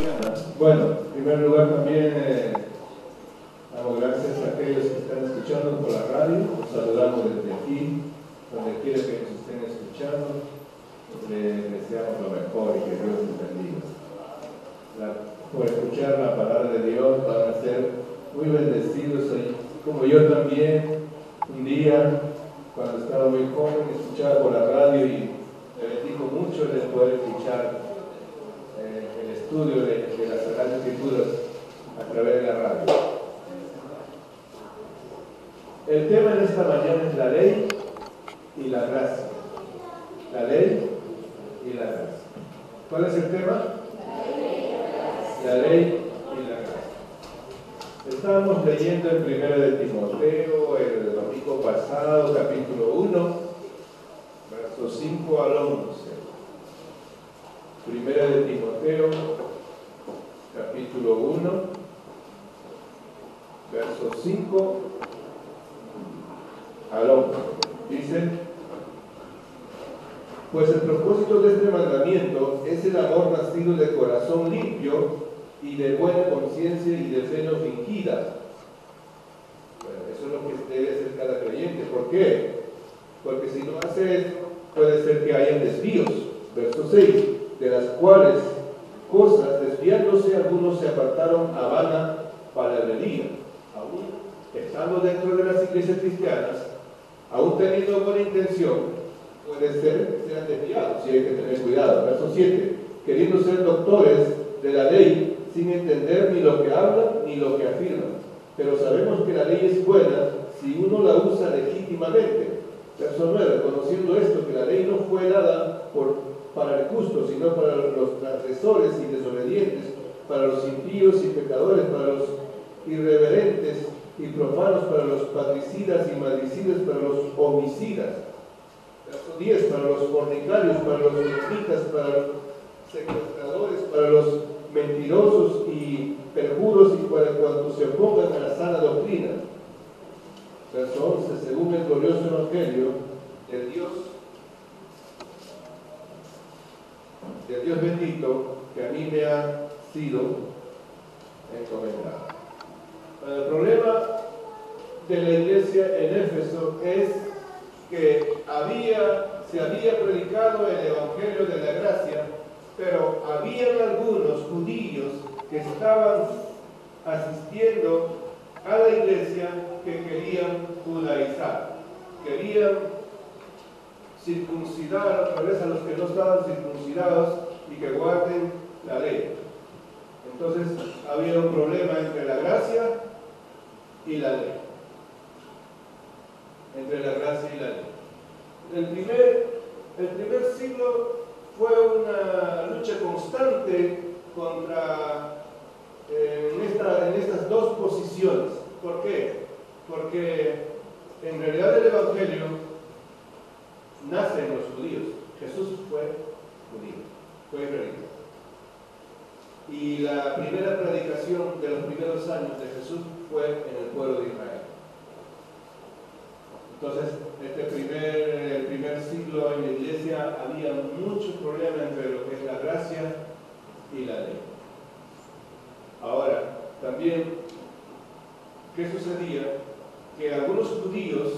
mañana. Bueno, en primer lugar también damos gracias a aquellos que están escuchando por la radio. Los saludamos desde aquí, donde quiera que nos estén escuchando. Les deseamos lo mejor y que Dios les bendiga. Por escuchar la palabra de Dios van a ser muy bendecidos, como yo también. Un día, cuando estaba muy joven, escuchaba por la radio y me bendijo mucho de poder escuchar el estudio de las Sagradas Escrituras a través de la radio. El tema de esta mañana es la ley y la gracia. La ley y la gracia. ¿Cuál es el tema? La ley y la gracia. Estábamos leyendo en 1 de Timoteo el domingo pasado, capítulo 1, versos 5 al 11. 1 de Timoteo, capítulo 1, versos 5 al 11. Dice: pues el propósito de este mandamiento es el amor nacido de corazón limpio y de buena conciencia y de fe no fingida. Bueno, eso es lo que debe hacer cada creyente. ¿Por qué? Porque si no hace eso, puede ser que haya desvíos. Verso 6: de las cuales cosas, desviándose, algunos se apartaron a vana palabrería, aún estando dentro de las iglesias cristianas, aún teniendo buena intención, puede ser que sean desviados, y hay que tener cuidado. Verso 7: queriendo ser doctores de la ley, sin entender ni lo que hablan ni lo que afirman. Pero sabemos que la ley es buena si uno la usa legítimamente. Verso 9: conociendo esto, que la ley no fue dada para el justo, sino para los transgresores y desobedientes, para los impíos y pecadores, para los irreverentes y profanos, para los patricidas y madricidas, para los homicidas. Verso 10: para los fornicarios, para los homicidas, para los secuestradores, para los mentirosos y perjuros, y para cuantos se opongan a la sana doctrina. Verso 11: según el glorioso evangelio del Dios bendito, que a mí me ha sido encomendado. El problema de la iglesia en Éfeso es que se había predicado el evangelio de la gracia, pero habían algunos judíos que estaban asistiendo a la iglesia que querían judaizar, querían circuncidar otra vez a los que no estaban circuncidados y que guarden la ley. Entonces había un problema entre la gracia y la ley. Entre la gracia y la ley. El primer siglo fue una lucha constante en estas dos posiciones. ¿Por qué? Porque en realidad el evangelio nace en los judíos. Jesús fue judío, fue israelita. Y la primera predicación de los primeros años de Jesús fue en el pueblo de Israel. Entonces, el primer siglo en la iglesia había mucho problema entre lo que es la gracia y la ley. Ahora, también, ¿qué sucedía? Que algunos judíos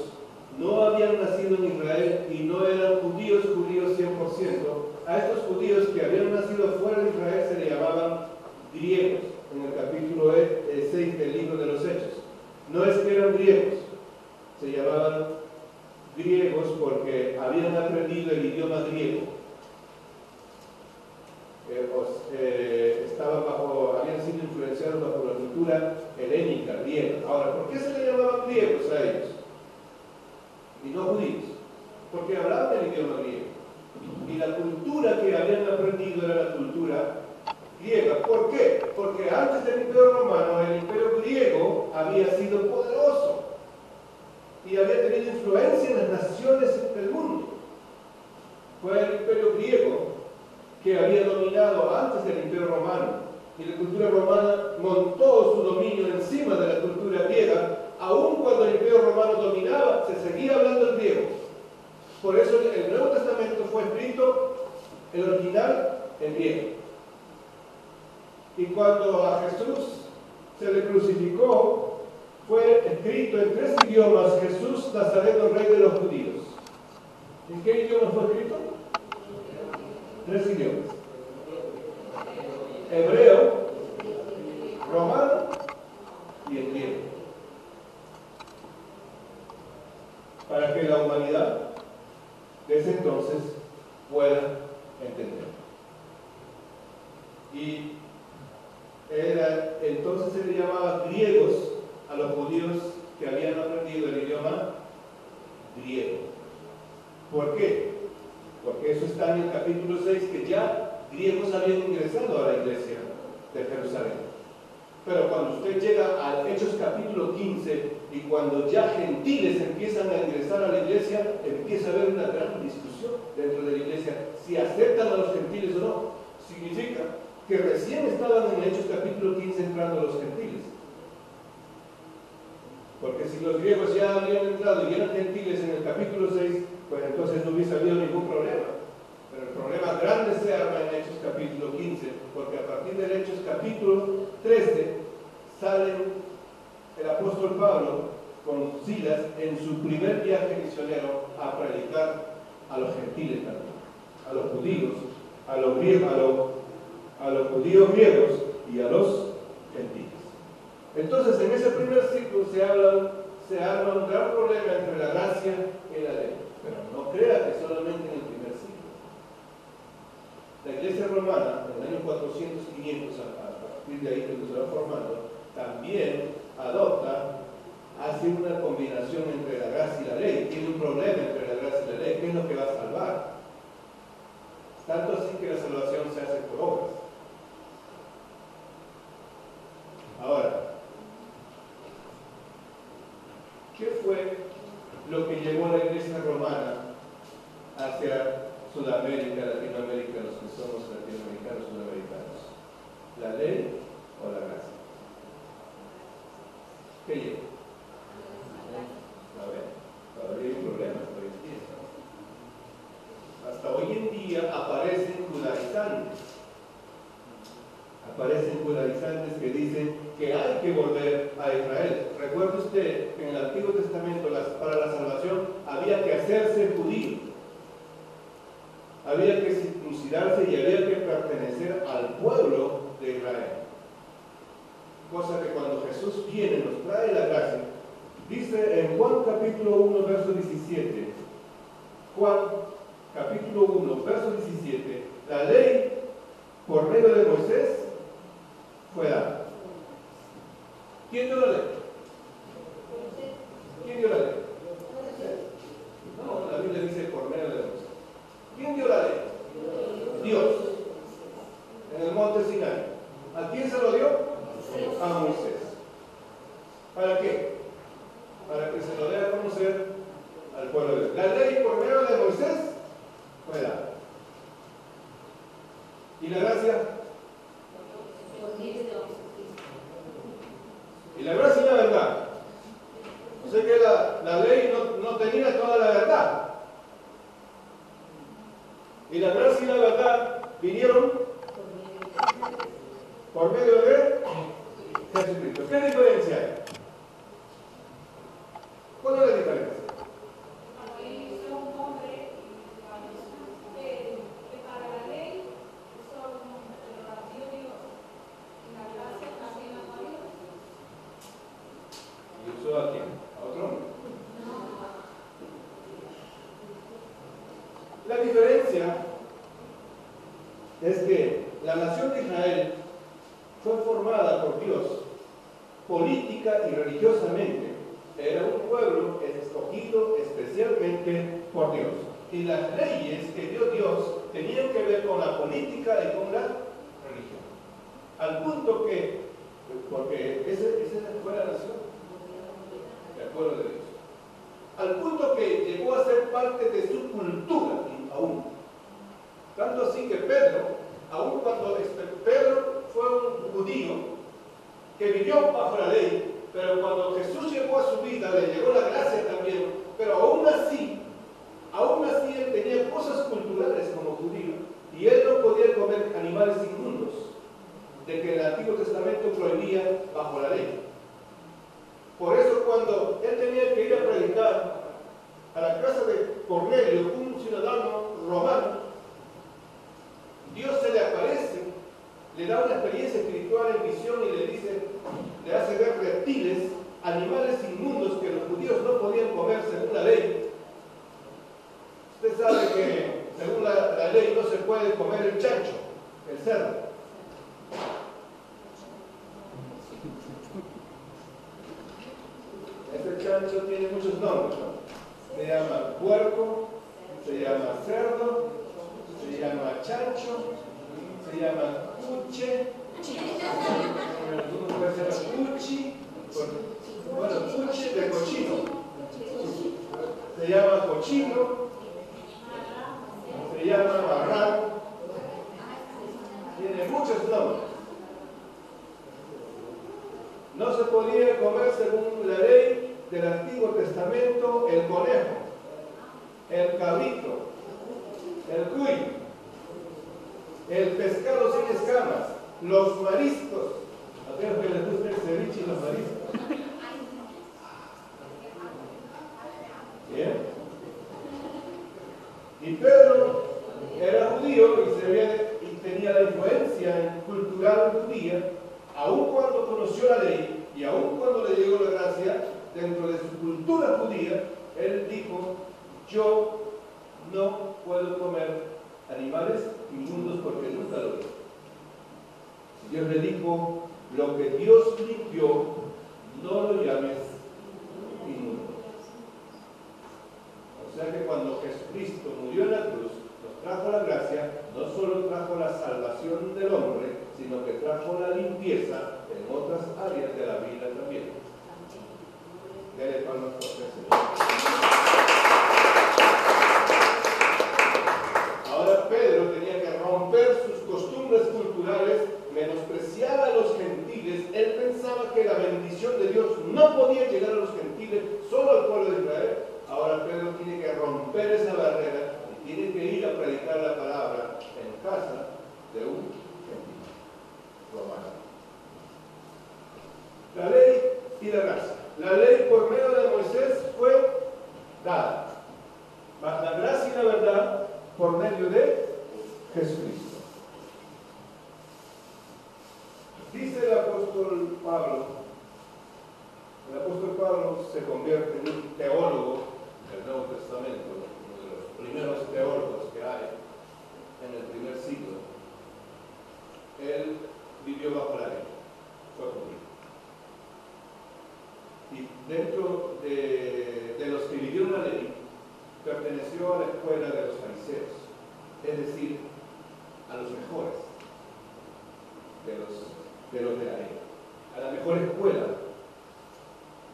no habían nacido en Israel y no eran judíos 100%. A estos judíos que habían nacido fuera de Israel se le llamaban griegos, en el capítulo 6 del libro de los Hechos. No es que eran griegos, se llamaban griegos porque habían aprendido el idioma griego. Habían sido influenciados bajo la cultura helénica, griega. Ahora, ¿por qué se le llamaban griegos a ellos? Y no judíos. Porque hablaban el idioma griego. Y la cultura que habían aprendido era la cultura griega. ¿Por qué? Porque antes del Imperio Romano, el Imperio griego había sido poderoso y había tenido influencia en las naciones del mundo. Fue el Imperio griego que había dominado antes del Imperio Romano, y la cultura romana montó su dominio encima de la cultura griega. Aun cuando el Imperio Romano dominaba, se seguía hablando el griego. Por eso el Nuevo Testamento fue escrito, el original, en griego. Y cuando a Jesús se le crucificó, fue escrito en 3 idiomas: Jesús Nazareno, Rey de los Judíos. ¿En qué idioma fue escrito? 3 idiomas: hebreo, romano y en griego, para que la humanidad desde entonces pueda entender. Y entonces se le llamaba griegos a los judíos que habían aprendido el idioma griego. ¿Por qué? Porque eso está en el capítulo 6, que ya griegos habían ingresado a la iglesia de Jerusalén. Pero cuando usted llega a Hechos capítulo 15 y cuando ya gentiles empiezan a ingresar a la iglesia, empieza a haber una gran discusión dentro de la iglesia si aceptan a los gentiles o no. Significa que recién estaban en Hechos capítulo 15 entrando los gentiles. Porque si los griegos ya habían entrado y eran gentiles en el capítulo 6, pues entonces no hubiese habido ningún problema. Pero el problema grande se arma en Hechos capítulo 15, porque a partir del Hechos capítulo 13 sale el apóstol Pablo con Silas en su primer viaje misionero a predicar a los gentiles también, a los judíos, a los griegos, a los judíos griegos y a los gentiles. Entonces, en ese primer ciclo se arma un gran problema entre la gracia y la ley. Pero no crea que solamente en el primer ciclo. La iglesia romana, en el año 400-500, a partir de ahí que se va formando, también hace una combinación entre la gracia y la ley. Tiene un problema entre la gracia y la ley. ¿Qué es lo que va a salvar? Tanto así que la salvación se hace por obras. Ahora, ¿qué fue lo que llevó a la iglesia romana hacia Sudamérica, Latinoamérica, los que somos latinoamericanos, sudamericanos? ¿La ley o la gracia? ¿Qué llevó? A ver, todavía hay problemas hoy en día. Hasta hoy en día aparecen judaizantes que dicen que hay que volver a Israel. Recuerde usted que en el Antiguo Testamento para la salvación había que hacerse judío, había que circuncidarse y había que pertenecer al pueblo de Israel. Cosa que cuando Jesús viene nos trae la gracia. Dice en Juan capítulo 1 verso 17, Juan capítulo 1 verso 17, la ley por medio de Moisés fue dada. ¿Quién dio la ley? ¿Quién dio la ley? No, la Biblia dice por medio de Moisés. ¿Quién dio la ley? Dios. En el monte Sinai. ¿A quién se lo dio? A Moisés. ¿Para qué? Para que se lo dé a conocer al pueblo de Dios. La ley por medio de Moisés fue dada. ¿Y la gracia? Y la gracia y la verdad. O sea que la ley no tenía toda la verdad. Y la gracia y la verdad vinieron por medio de Jesucristo. ¿Qué diferencia hay? ¿Cuál es la diferencia? ¿A quién? ¿A otro hombre? La diferencia es que la nación de Israel fue formada por Dios política y religiosamente. Era un pueblo escogido especialmente por Dios. Y las leyes que dio Dios tenían que ver con la política y con la religión. Al punto que, porque esa fue la nación, el pueblo de Dios, al punto que llegó a ser parte de su cultura aún. Tanto así que Pedro, aun cuando Pedro fue un judío que vivió bajo la ley, pero cuando Jesús llegó a su vida le llegó la gracia también, pero aún así él tenía cosas culturales como judío, y él no podía comer animales inmundos, de que en el Antiguo Por eso cuando él tenía que ir a predicar a la casa de Cornelio, un ciudadano romano, Dios se le aparece, le da una experiencia espiritual en visión y le dice, le hace ver reptiles, animales inmundos que los judíos no podían comer según la ley. Usted sabe que según la ley no se puede comer el chancho, el cerdo. Este chancho tiene muchos nombres, ¿no? Se llama puerco, se llama cerdo, se llama chancho, se llama cuche, algunos pueden llamar cuchi, bueno, cuche de cochino, se llama cochino, se llama marrano, tiene muchos nombres. No se podía comer según la ley del Antiguo Testamento el conejo, el cabrito, el cuy, el pescado sin escamas, los mariscos. A ver que les gusta el ceviche y los mariscos. Bien. Y Pedro era judío y tenía la influencia cultural judía, aun cuando conoció la ley y aun cuando le llegó la gracia, dentro de su cultura judía, él dijo, yo no puedo comer animales inmundos porque nunca lo hice. Dios le dijo, lo que Dios limpió, no lo llames inmundo. O sea que cuando Jesucristo murió en la cruz, nos trajo la gracia, no solo trajo la salvación del hombre, sino que trajo la limpieza en otras áreas de la vida también. Dele palmas por Señor. Ahora Pedro tenía que romper sus costumbres culturales, menospreciaba a los gentiles. Él pensaba que la bendición de Dios no podía llegar a los gentiles, solo al pueblo de Israel. Ahora Pedro tiene que romper esa barrera y tiene que ir a predicar la palabra en casa de un gentil romano. La ley y la gracia. La ley por medio de Moisés fue dada, mas la gracia y la verdad por medio de Jesucristo. Dice el apóstol Pablo se convierte en un teólogo del Nuevo Testamento, uno de los primeros teólogos que hay en el primer siglo. Él vivió bajo la ley, fue judío. Y dentro de los que vivieron la ley, perteneció a la escuela de los fariseos, es decir, a los mejores de los de la ley, a la mejor escuela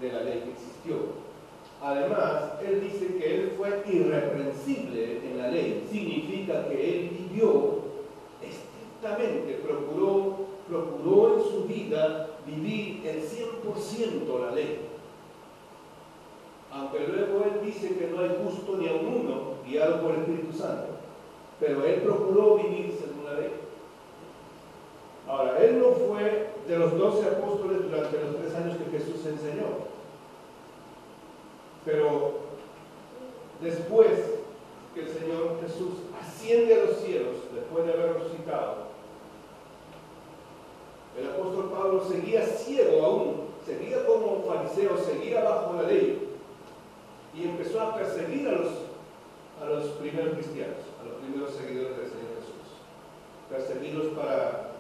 de la ley que existió. Además, él dice que él fue irreprensible en la ley, significa que él vivió estrictamente, procuró en su vida vivir el 100% la ley. Aunque luego él dice que no hay justo ni a uno guiado por el Espíritu Santo, pero él procuró vivir según la ley. Ahora, él no fue de los 12 apóstoles durante los 3 años que Jesús enseñó, pero después que el Señor Jesús asciende a los cielos, después de haber resucitado, el apóstol Pablo seguía ciego aún, seguía como fariseo, seguía bajo la ley, y empezó a perseguir a los primeros cristianos, a los primeros seguidores del Señor Jesús. Perseguirlos para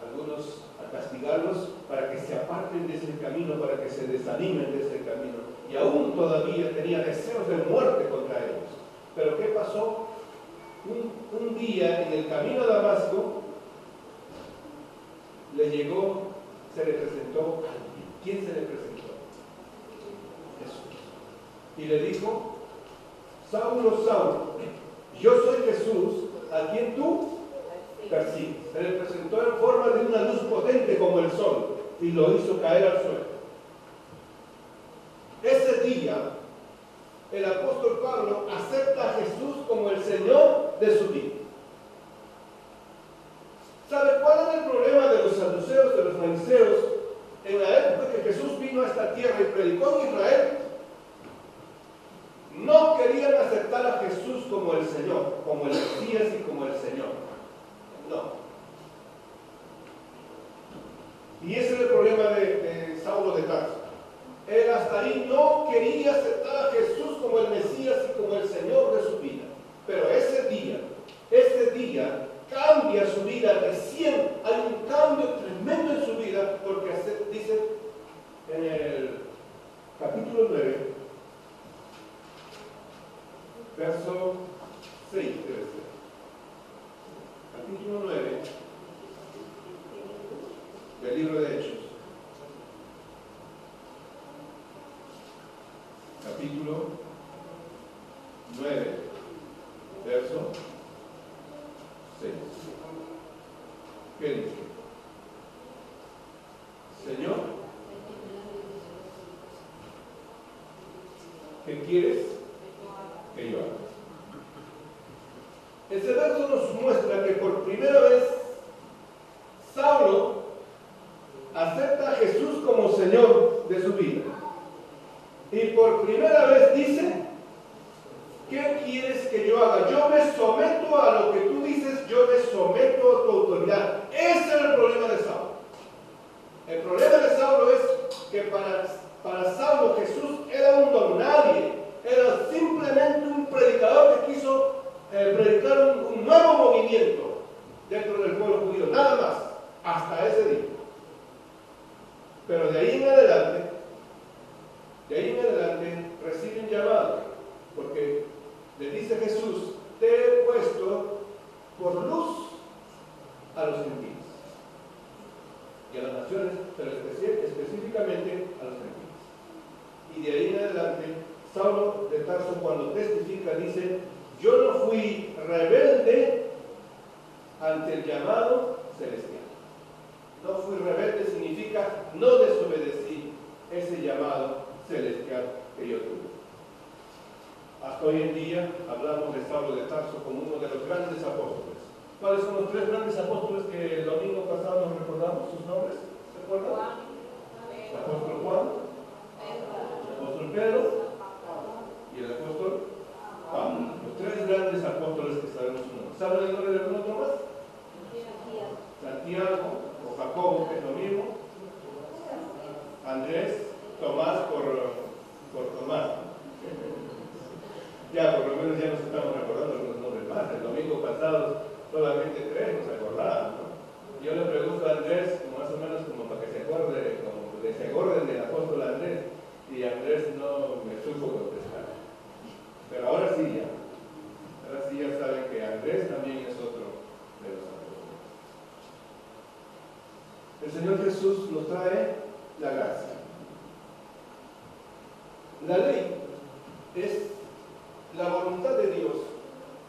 algunos, a castigarlos, para que se aparten de ese camino, para que se desanimen de ese camino. Y aún todavía tenía deseos de muerte contra ellos. Pero ¿qué pasó? Un día en el camino a Damasco, le llegó, se le presentó alguien. ¿Quién se le presentó? Jesús. Y le dijo, Saulo, Saulo, yo soy Jesús, a quien tú persigues. Se le presentó en forma de una luz potente como el sol y lo hizo caer al suelo. Ese día, el apóstol Pablo acepta a Jesús como el Señor de su vida. ¿Sabe cuál era el problema de los saduceos, de los fariseos, en la época que Jesús vino a esta tierra? tierra y predicó en Israel, no querían aceptar a Jesús como el Señor, como el Mesías y como el Señor. No. Y ese es el problema de Saulo de Tarso. Él hasta ahí no quería aceptar a Jesús como el Mesías y como el Señor de su vida. Pero ese día cambia su vida. Recién hay un cambio tremendo en su vida, porque dice en el capítulo 9, verso 6, debe ser. Capítulo 9 del libro de Hechos. Capítulo 9, verso 6. ¿Qué dice? Señor, ¿qué quieres que yo haga? Ese verso nos muestra que por primera vez Saulo acepta a Jesús como Señor de su vida. Y por primera vez dice, ¿qué quieres que yo haga? Yo me someto a lo que tú dices, yo me someto a tu autoridad. Ese era el problema de Saulo. El problema de Saulo es que para Saulo Jesús era un don nadie, era simplemente un predicador que quiso predicar un nuevo movimiento dentro del pueblo judío, nada más, hasta ese día. Pero de ahí en adelante recibe un llamado, porque le dice Jesús, te he puesto por luz a los gentiles y a las naciones, pero específicamente a los gentiles. Y de ahí en adelante, Saulo de Tarso, cuando testifica, dice, yo no fui rebelde ante el llamado celestial. No fui rebelde significa no desobedecí ese llamado celestial que yo tuve. Hasta hoy en día hablamos de Saulo de Tarso como uno de los grandes apóstoles. ¿Cuáles son los tres grandes apóstoles que el domingo pasado nos recordamos sus nombres? ¿Se acuerdan? El apóstol Juan, el apóstol Pedro y el apóstol Pablo. Los tres grandes apóstoles que sabemos su nombre. ¿Saben el nombre de algún otro más? Santiago o Jacobo, que es lo mismo. Andrés, Tomás por Tomás. Ya, por lo menos ya nos estamos recordando algunos nombres más. El domingo pasado solamente tres nos acordábamos, ¿no? Yo le pregunto a Andrés, más o menos como para que se acuerden del apóstol Andrés, y Andrés no me supo contestar. Pero ahora sí ya saben que Andrés también es otro de los apóstoles. El Señor Jesús nos trae la gracia. La ley es la voluntad de Dios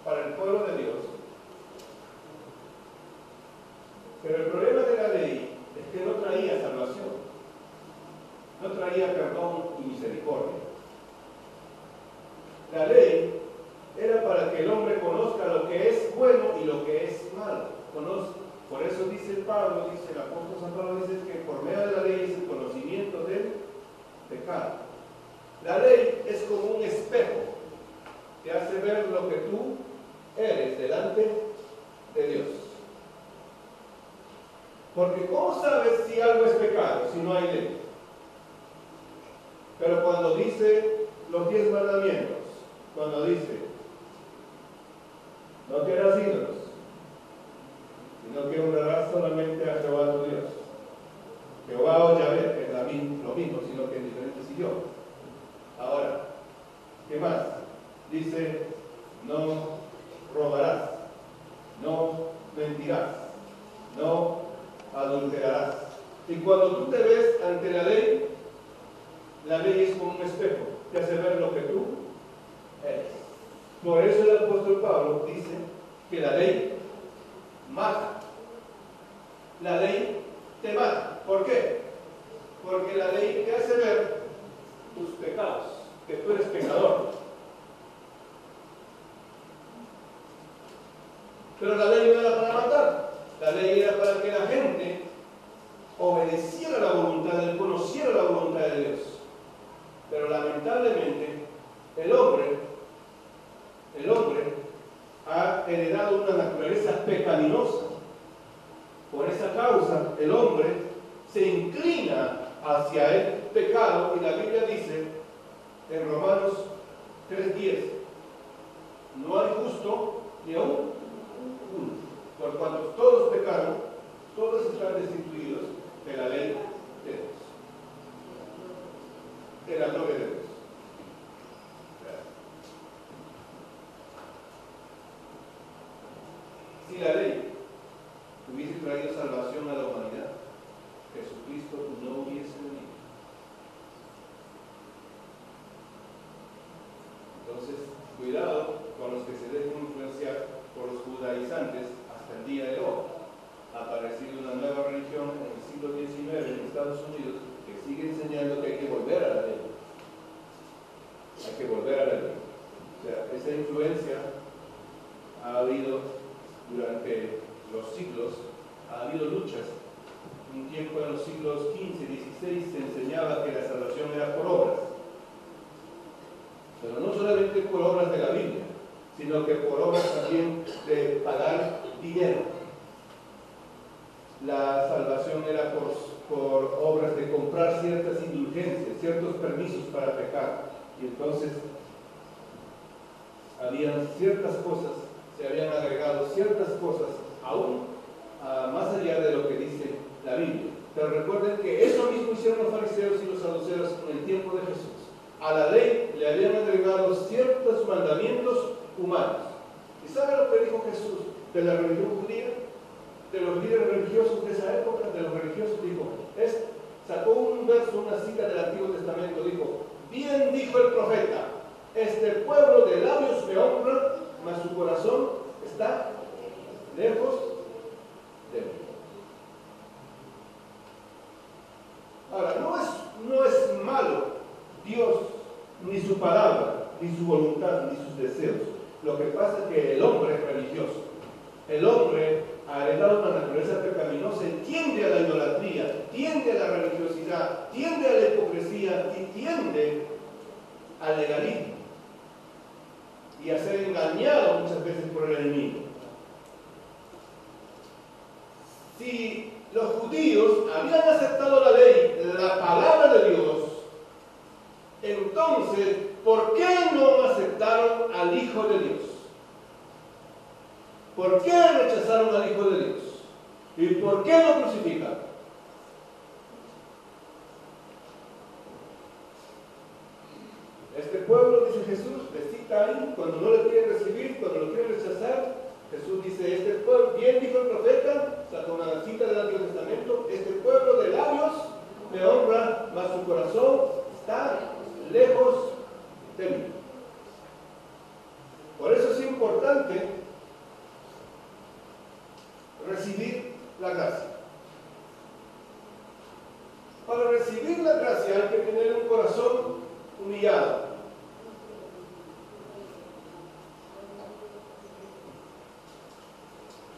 para el pueblo de Dios. Pero el problema de la ley es que no traía salvación, no traía perdón y misericordia. La ley era para que el hombre conozca lo que es bueno y lo que es malo. Por eso dice el apóstol San Pablo dice que por medio de la ley es el conocimiento del pecado. La ley es como un espejo, te hace ver lo que tú eres delante de Dios. Porque ¿cómo sabes si algo es pecado si no hay ley? Pero cuando dice los 10 mandamientos, cuando dice no te harás ídolos, sino que honrarás solamente a Jehová tu Dios. Jehová o Yahvé es lo mismo, sino que en diferentes idiomas. Ahora, ¿qué más? Dice, no robarás, no mentirás, no adulterarás. Y cuando tú te ves ante la ley es como un espejo, te hace ver lo que tú eres. Por eso el apóstol Pablo dice que la ley mata. La ley te mata. ¿Por qué? Porque la ley te hace ver tus pecados, que tú eres pecador. Pero la ley no era para matar, la ley era para que la gente obedeciera la voluntad de Dios, conociera la voluntad de Dios. pecaminosa. Por esa causa, el hombre se inclina hacia el pecado, y la Biblia dice en Romanos 3:10, no hay justo ni aún uno, por cuanto todos pecaron, todos están destituidos de la ley de Dios, de la gloria de Dios. Si la ley hubiese traído salvación a la humanidad, Jesucristo no hubiese venido. Entonces, cuidado con los que se dejen influenciar por los judaizantes hasta el día de hoy. Ha aparecido una nueva religión en el siglo XIX en Estados Unidos que sigue enseñando que hay que volver a la ley. Hay que volver a la ley. O sea, esa influencia ha habido durante los siglos, ha habido luchas. Un tiempo en los siglos XV y XVI se enseñaba que la salvación era por obras, pero no solamente por obras de la Biblia, sino que por obras también de pagar dinero. La salvación era por obras de comprar ciertas indulgencias, ciertos permisos para pecar, y entonces habían ciertas cosas, se habían agregado ciertas cosas aún más allá de lo que dice la Biblia. Pero recuerden que eso mismo hicieron los fariseos y los saduceos en el tiempo de Jesús. A la ley le habían agregado ciertos mandamientos humanos. ¿Y sabe lo que dijo Jesús de la religión judía? De los líderes religiosos de esa época, de los religiosos, dijo, sacó un verso, una cita del Antiguo Testamento, dijo, bien dijo el profeta, este pueblo de labios me honra, mas su corazón está lejos de mí. Ahora, no es malo Dios, ni su palabra, ni su voluntad, ni sus deseos. Lo que pasa es que el hombre es religioso. El hombre, heredado una naturaleza pecaminosa, tiende a la idolatría, tiende a la religiosidad, tiende a la hipocresía y tiende al legalismo y a ser engañado muchas veces por el enemigo. Si los judíos habían aceptado la ley, la palabra de Dios, entonces, ¿por qué no aceptaron al Hijo de Dios? ¿Por qué rechazaron al Hijo de Dios? ¿Y por qué lo crucificaron? Este pueblo, dice Jesús, le cita ahí, cuando no le quiere recibir, cuando lo quiere rechazar, Jesús dice, este pueblo, bien dijo el profeta, sacó una cita del Antiguo Testamento, este pueblo de labios me honra, mas su corazón está lejos de mí. Por eso es importante recibir la gracia. Para recibir la gracia hay que tener un corazón humillado.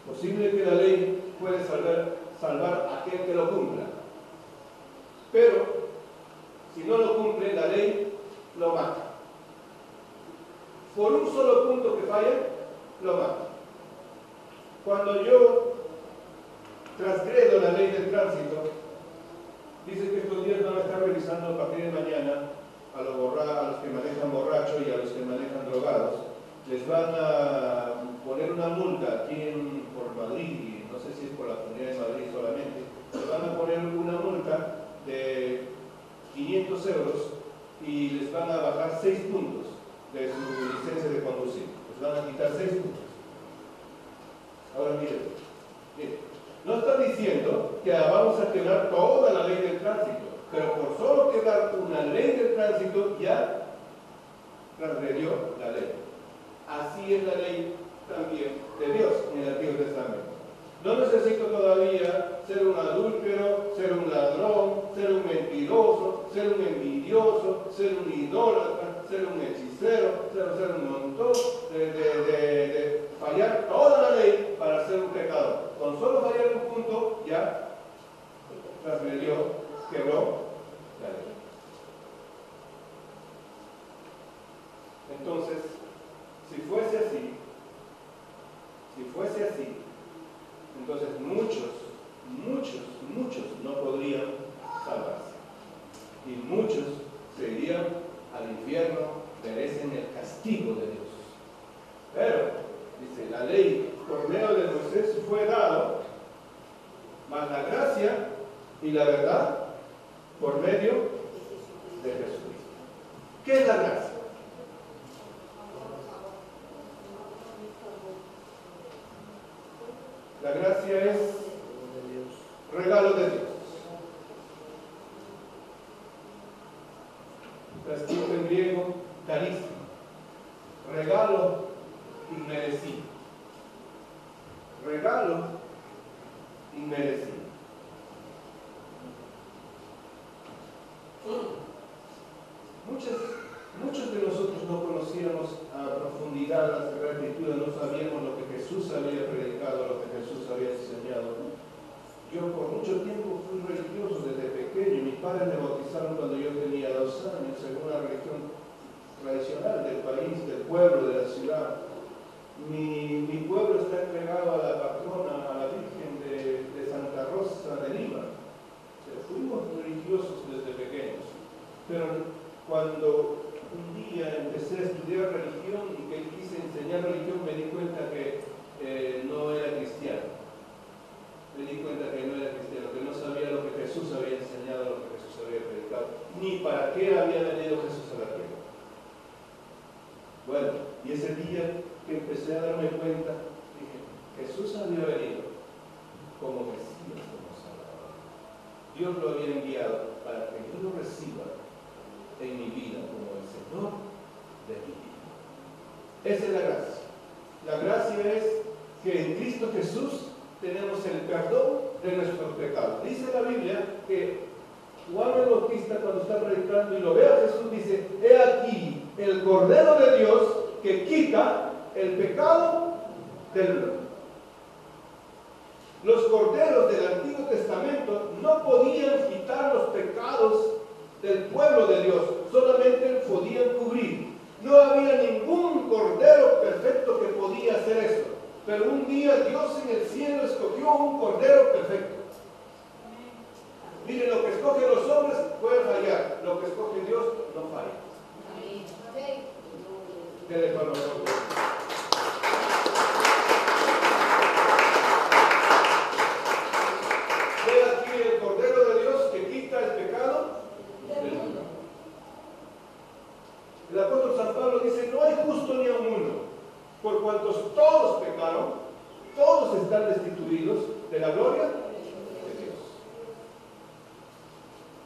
Es posible que la ley puede salvar a aquel que lo cumpla, pero si no lo cumple, la ley lo mata. Por un solo punto que falla, lo mata. Cuando yo transgredo la ley del tránsito, dice que estos días van a estar revisando a partir de mañana a los que manejan borrachos y a los que manejan drogados. Les van a poner una multa aquí por Madrid, y no sé si es por la Comunidad de Madrid solamente, les van a poner una multa de 500 euros y les van a bajar 6 puntos de su licencia de conducir. Les van a quitar 6 puntos. Ahora miren, no está diciendo que vamos a quebrar toda la ley del tránsito, pero por solo quebrar una ley del tránsito ya transgredió la ley. Así es la ley también de Dios en el Antiguo Testamento. No necesito todavía ser un adúltero, ser un ladrón, ser un mentiroso, ser un envidioso, ser un idólatra, ser un hechicero, ser un montón de fallar toda la ley para ser un pecador. Con solo fallar un punto ya transgredió, quebró la ley. Entonces, si fuese así, y la verdad por medio de Jesucristo. ¿Qué es la gracia? La gracia es regalo de Dios. Está escrito en griego, carisma, regalo inmerecido. Regalo inmerecido. Muchos de nosotros no conocíamos a profundidad la Sagrada Escritura, no sabíamos lo que Jesús había predicado, lo que Jesús había enseñado. Yo por mucho tiempo fui religioso desde pequeño. Mis padres me bautizaron cuando yo tenía 2 años, según la religión tradicional del país, del pueblo, de la ciudad. Mi pueblo está entregado a la patrona, a la Virgen de Santa Rosa de Lima. Fuimos religiosos desde pequeños, pero cuando un día empecé a estudiar religión y que quise enseñar religión, me di cuenta que no era cristiano. Me di cuenta que no era cristiano, que no sabía lo que Jesús había enseñado, lo que Jesús había predicado, ni para qué había venido Jesús a la tierra. Bueno, y ese día que empecé a darme cuenta, dije, Jesús había venido como Mesías, como Salvador. Dios lo había enviado para que yo lo reciba en mi vida como el Señor de mi vida. Esa es la gracia. La gracia es que en Cristo Jesús tenemos el perdón de nuestros pecados. Dice la Biblia que Juan el Bautista, cuando está predicando y lo ve a Jesús, dice: he aquí el Cordero de Dios que quita el pecado del mundo. Los corderos del Antiguo Testamento no podían quitar los pecados del pueblo de Dios, solamente podían cubrir. No había ningún cordero perfecto que podía hacer eso. Pero un día Dios en el cielo escogió un cordero perfecto. Miren, lo que escogen los hombres puede fallar, lo que escoge Dios no falla. Dele para nosotros. Ve aquí el Cordero de Dios que quita el pecado del mundo. El apóstol San Pablo dice: no hay justo ni aun uno, por cuantos todos pecaron, todos están destituidos de la gloria de Dios.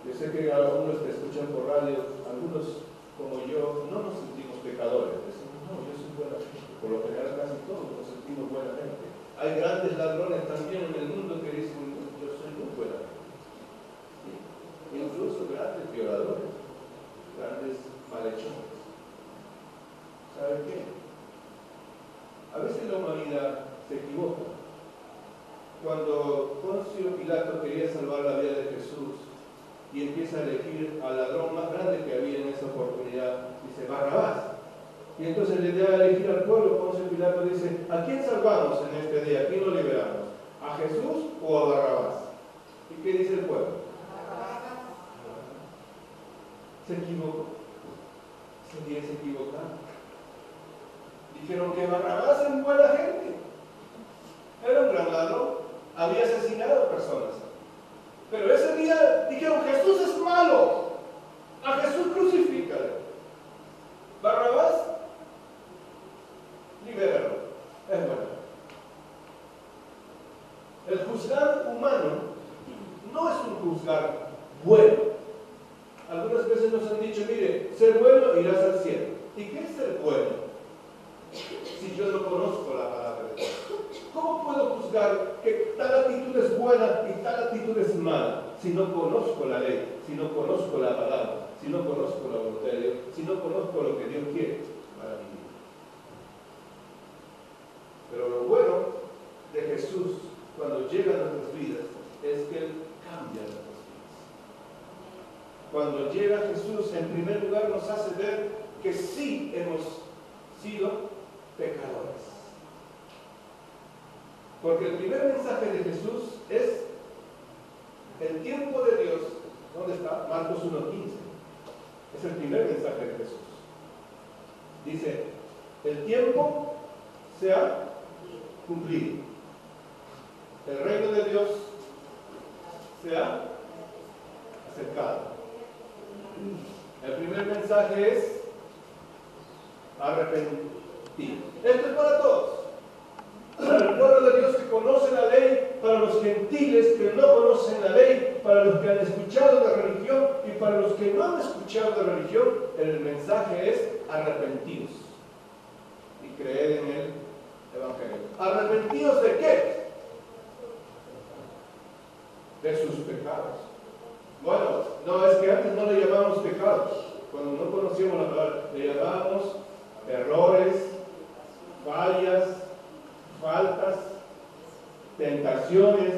Yo sé que algunos que escuchan por radio, algunos como yo, no nos sentimos pecadores. Decimos: no, yo soy buena gente. Por lo general casi todos nos sentimos buena gente. Hay grandes ladrones también en el mundo que dicen: yo soy muy buena gente. ¿Sí? Incluso grandes violadores, grandes malhechores. ¿Saben qué? A veces la humanidad se equivoca. Cuando Poncio Pilato quería salvar la vida de Jesús y empieza a elegir al ladrón más grande que había en esa oportunidad, dice: Barrabás. Y entonces le da a elegir al pueblo. Poncio Pilato dice: ¿a quién salvamos en este día? ¿A quién lo liberamos? ¿A Jesús o a Barrabás? ¿Y qué dice el pueblo? Se equivocó. Ese día se equivocaron. Dijeron que Barrabás era una buena gente. Era un gran ladrón. Había asesinado personas. Pero ese día dijeron: Jesús es malo. A Jesús crucifícale. Barrabás, libéralo. Es bueno. El juzgar humano no es un juzgar bueno. Algunas veces nos han dicho: mire, ser bueno irás al cielo. ¿Y qué es ser bueno? Si yo no conozco la palabra de Dios, ¿cómo puedo juzgar que tal actitud es buena y tal actitud es mala si no conozco la ley, si no conozco la palabra, si no conozco la voluntad de Dios, si no conozco lo que Dios quiere para mi vida? Pero lo bueno de Jesús cuando llega a nuestras vidas es que Él cambia nuestras vidas. Cuando llega Jesús, en primer lugar nos hace ver que sí hemos sido pecadores. Porque el primer mensaje de Jesús es el tiempo de Dios. ¿Dónde está? Marcos 1:15. Es el primer mensaje de Jesús. Dice: el tiempo se ha cumplido. El reino de Dios se ha acercado. El primer mensaje es arrepentido. Esto es para todos. Para el pueblo de Dios que conoce la ley, para los gentiles que no conocen la ley, para los que han escuchado de religión y para los que no han escuchado de religión, el mensaje es arrepentidos y creer en el Evangelio. ¿Arrepentidos de qué? De sus pecados. Bueno, no, es que antes no le llamábamos pecados. Cuando no conocíamos la palabra, le llamábamos errores, fallas, faltas, tentaciones.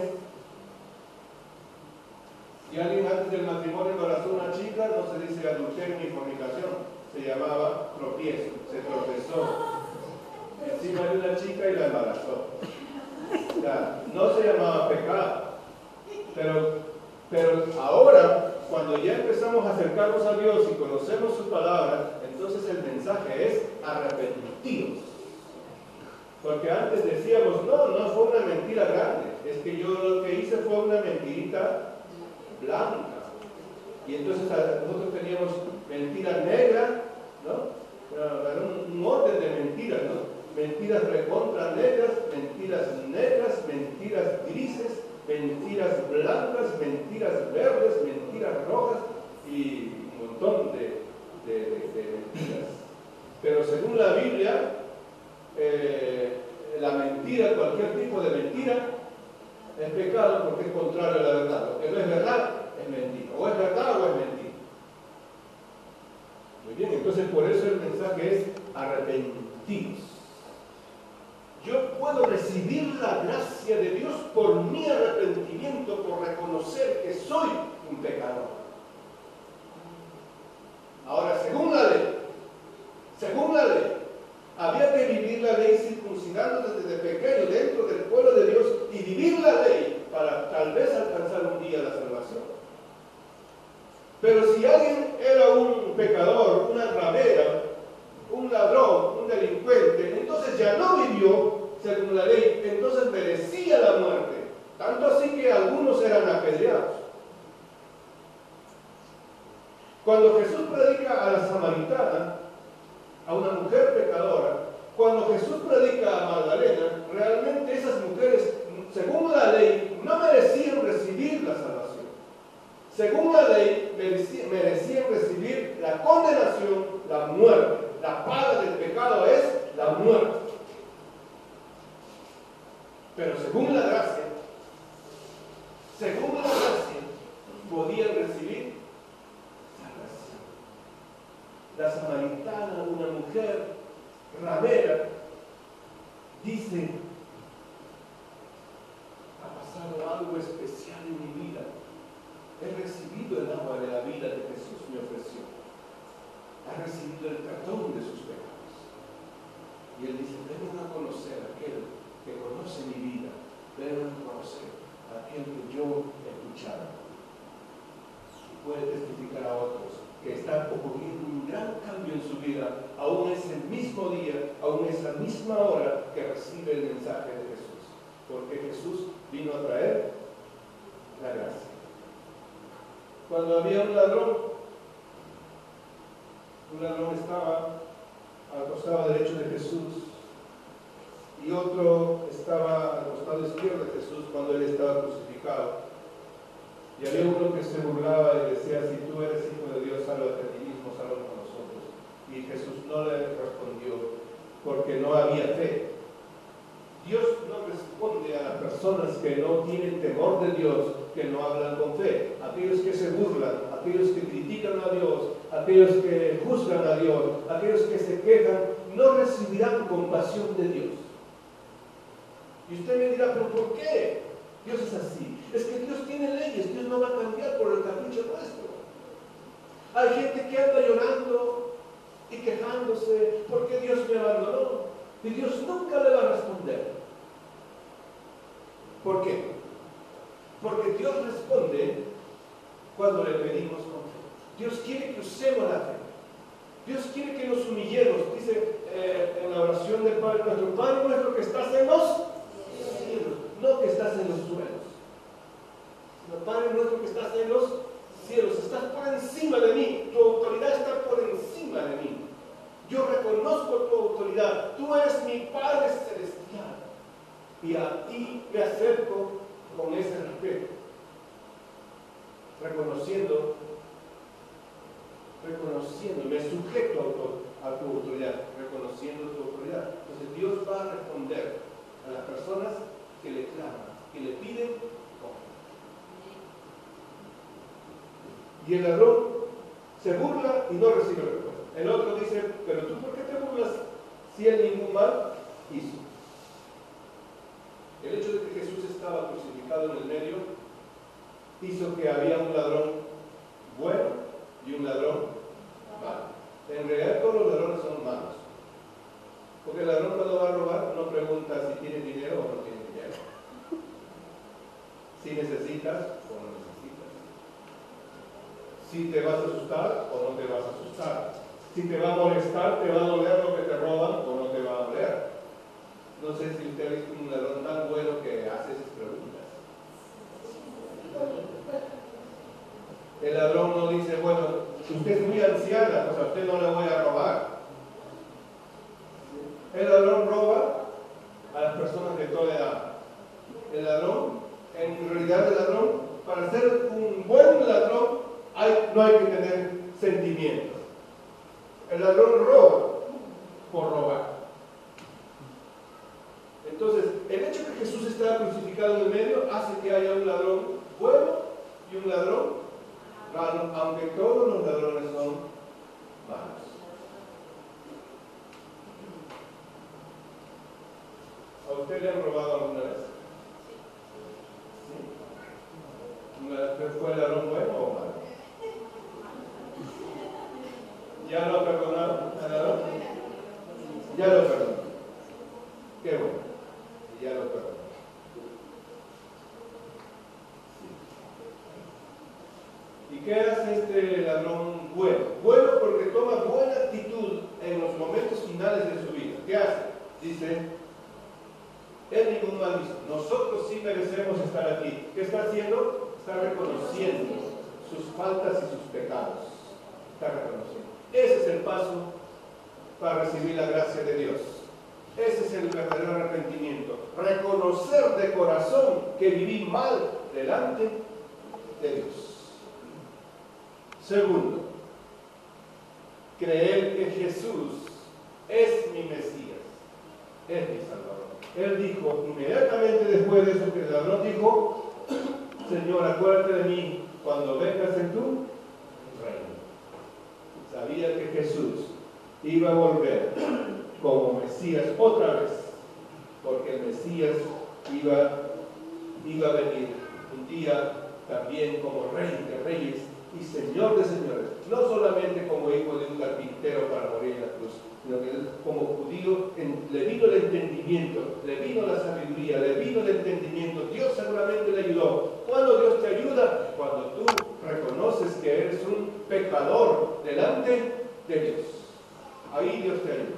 Si alguien antes del matrimonio embarazó a una chica, no se dice adulterio ni fornicación, se llamaba tropiezo, se tropezó encima de una chica y la embarazó. O sea, no se llamaba pecado, pero ahora, cuando ya empezamos a acercarnos a Dios y conocemos su palabra, entonces el mensaje es arrepentidos. Porque antes decíamos, no fue una mentira grande, es que yo lo que hice fue una mentirita blanca. Y entonces nosotros teníamos mentira negra, ¿no? Era un orden de mentiras, ¿no? Mentiras recontra negras, mentiras grises, mentiras blancas, mentiras verdes, mentiras rojas y un montón de mentiras. Pero según la Biblia, la mentira, cualquier tipo de mentira, es pecado porque es contrario a la verdad. Lo que no es verdad es mentira. O es verdad o es mentira. Muy bien, entonces por eso el mensaje es arrepentidos. Yo puedo recibir la gracia de Dios por mi arrepentimiento, por reconocer que soy un pecador. Ahora, según la ley, había que vivir la ley circuncidando desde pequeño dentro del pueblo de Dios y vivir la ley para tal vez alcanzar un día la salvación. Pero si alguien era un pecador, una ramera, un ladrón, un delincuente, entonces ya no vivió según la ley, entonces merecía la muerte. Tanto así que algunos eran apedreados. Cuando Jesús predica a la samaritana, a una mujer pecadora, cuando Jesús predica a Magdalena, realmente esas mujeres, según la ley, no merecían recibir la salvación. Según la ley, merecían recibir la condenación, la muerte. La paga del pecado es la muerte. Pero según la gracia, podían recibir salvación. La samaritana, una mujer ramera, dice: ha pasado algo especial en mi vida. He recibido el agua de la vida que Jesús me ofreció. Ha recibido el perdón de sus pecados. Y él dice: deben a conocer a aquel que conoce mi vida. Deben a conocer a aquel que yo he escuchado. Y puede testificar a otros que están ocurriendo un gran cambio en su vida, aún ese mismo día, aún esa misma hora que recibe el mensaje de Jesús. Porque Jesús vino a traer la gracia. Cuando había un ladrón estaba al costado derecho de Jesús y otro estaba al costado izquierdo de Jesús cuando él estaba crucificado. Y había uno que se burlaba y decía: si tú eres hijo de Dios, sálvate a ti mismo, sálvanos a nosotros. Y Jesús no le respondió porque no había fe. Dios no responde a las personas que no tienen temor de Dios, que no hablan con fe. Aquellos que se burlan, aquellos que critican a Dios, aquellos que juzgan a Dios, aquellos que se quejan, no recibirán compasión de Dios. Y usted me dirá: ¿pero por qué Dios es así? Es que Dios tiene leyes, Dios no va a cambiar por el capricho nuestro. Hay gente que anda llorando y quejándose porque Dios me abandonó. Y Dios nunca le va a responder. ¿Por qué? Porque Dios responde cuando le pedimos con fe. Dios quiere que usemos la fe. Dios quiere que nos humillemos. Dice en la oración del Padre nuestro: Padre nuestro que estás en los cielos, no que estás en los suelos. Padre nuestro que estás en los cielos. Y a ti me acerco con ese respeto, reconociendo, me sujeto a tu autoridad, reconociendo tu autoridad. Entonces Dios va a responder a las personas que le claman, que le piden cosas. Y el ladrón se burla y no recibe respuesta. El otro dice, pero tú ¿por qué te burlas si él ningún mal hizo? El hecho de que Jesús estaba crucificado en el medio hizo que había un ladrón bueno y un ladrón malo. En realidad todos los ladrones son malos. Porque el ladrón cuando va a robar no pregunta si tiene dinero o no tiene dinero. Si necesitas o no necesitas. Si te vas a asustar o no te vas a asustar. Si te va a molestar, te va a doler lo que te roban o no te va a doler. No sé si usted ha visto un ladrón tan bueno que hace esas preguntas. El ladrón no dice, bueno, usted es muy anciana, pues a usted no le voy a robar. El ladrón roba a las personas de toda edad. El ladrón, en realidad el ladrón, para ser un buen ladrón, no hay que tener sentimientos. El ladrón roba por robar. Entonces, el hecho de que Jesús está crucificado en el medio hace que haya un ladrón bueno y un ladrón malo, aunque todos los ladrones son malos. ¿A usted le han robado alguna vez? ¿Sí? ¿Fue el ladrón bueno o malo? ¿Ya lo perdonaron al ladrón? Ya lo perdonaron. Qué bueno. Ya lo perdonaron. ¿Y qué hace este ladrón bueno? Bueno porque toma buena actitud en los momentos finales de su vida. ¿Qué hace? Dice, él ningún mal hizo. Nosotros sí merecemos estar aquí. ¿Qué está haciendo? Está reconociendo sus faltas y sus pecados. Está reconociendo. Ese es el paso para recibir la gracia de Dios. Ese es el verdadero arrepentimiento. Reconocer de corazón que viví mal delante de Dios. Segundo, creer que Jesús es mi Mesías, es mi Salvador. Él dijo, inmediatamente después de eso que el ladrón dijo, Señor, acuérdate de mí cuando vengas en tu reino. Sabía que Jesús iba a volver como Mesías otra vez, porque el Mesías iba a venir un día también como Rey de Reyes y Señor de Señores, no solamente como hijo de un carpintero para morir en la cruz, sino que él, como judío, le vino el entendimiento, le vino la sabiduría, le vino el entendimiento. Dios seguramente le ayudó. ¿Cuándo Dios te ayuda? Cuando tú reconoces que eres un pecador delante de Dios. Ahí Dios te ayuda.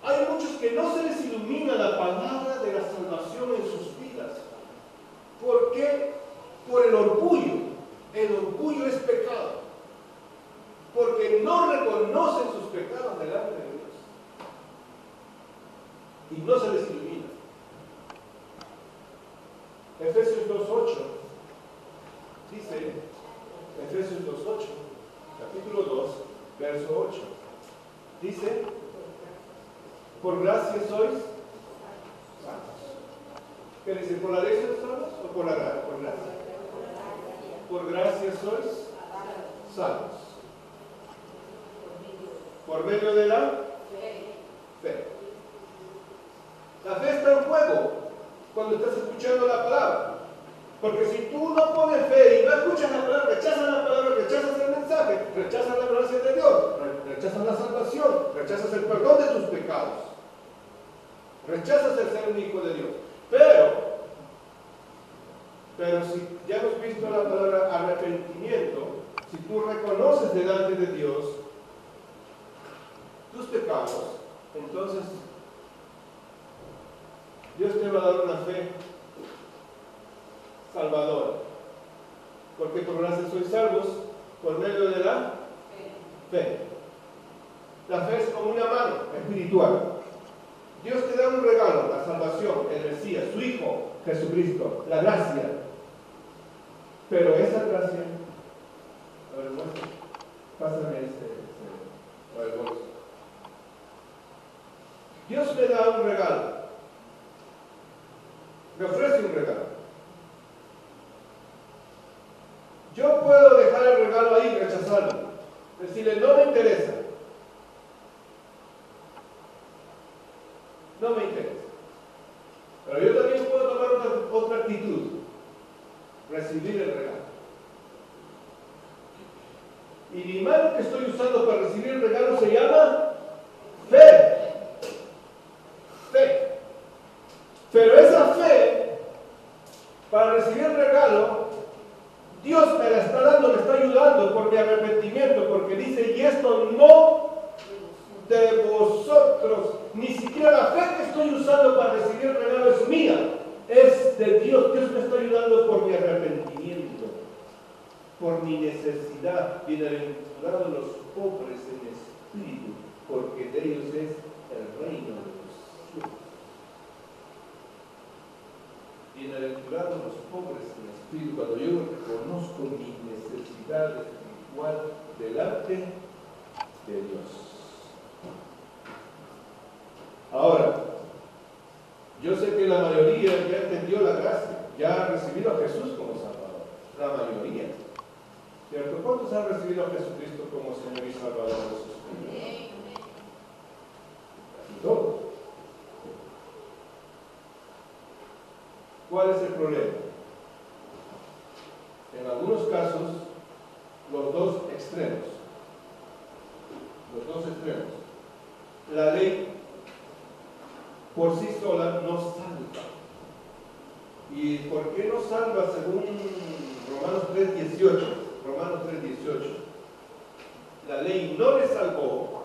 Hay muchos que no se les ilumina la palabra de la salvación en sus vidas. ¿Por qué? Por el orgullo. El orgullo es pecado. Porque no reconocen sus pecados delante de Dios. Y no se les ilumina. Efesios 2.8 dice, Efesios 2.8, capítulo 2, verso 8, dice, por gracia sois salvos. ¿Qué dice? ¿Por la ley sois salvos o por la gracia? Por gracia. Por gracia sois salvos. Por medio de la fe. La fe está en juego cuando estás escuchando la palabra. Porque si tú no pones fe y no escuchas la palabra, rechazas el mensaje, rechazas la gracia de Dios, rechazas la salvación, rechazas el perdón de tus pecados, rechazas el ser un hijo de Dios. Pero si ya hemos visto la palabra arrepentimiento, si tú reconoces delante de Dios tus pecados, entonces Dios te va a dar una fe salvadora. Porque por gracia sois salvos por medio de la fe. La fe es como una mano espiritual. Dios te da un regalo, la salvación, el Mesías, su Hijo, Jesucristo, la gracia. Pero esa gracia, a ver, muestra, pásame a ver, bolso. Dios me da un regalo, me ofrece un regalo. Yo puedo dejar el regalo ahí y rechazarlo, decirle, no me interesa. No me interesa. Pero yo también puedo tomar otra actitud, recibir el regalo. Y mi mano que estoy usando para recibir el regalo se llama fe. Fe. Pero esa fe, para recibir el regalo, Dios me la está dando, me está ayudando por mi arrepentimiento, porque dice, y esto no de vosotros, ni siquiera la fe que estoy usando para recibir el regalo es mía, es de Dios. Dios me está ayudando por mi arrepentimiento, por mi necesidad. Bienaventurados los pobres en espíritu, porque de ellos es el reino de los cielos. Bienaventurados los pobres en espíritu, cuando yo reconozco mi necesidad espiritual delante de Dios. Ahora, yo sé que la mayoría ya entendió la gracia, ya ha recibido a Jesús como Salvador, la mayoría, ¿cierto? ¿Cuántos han recibido a Jesucristo como Señor y Salvador de sus vidas? Casi todos. ¿Cuál es el problema? En algunos casos, los dos extremos. La ley por sí sola no salva. ¿Y por qué no salva según Romanos 3:18? Romanos 3:18. La ley no le salvó.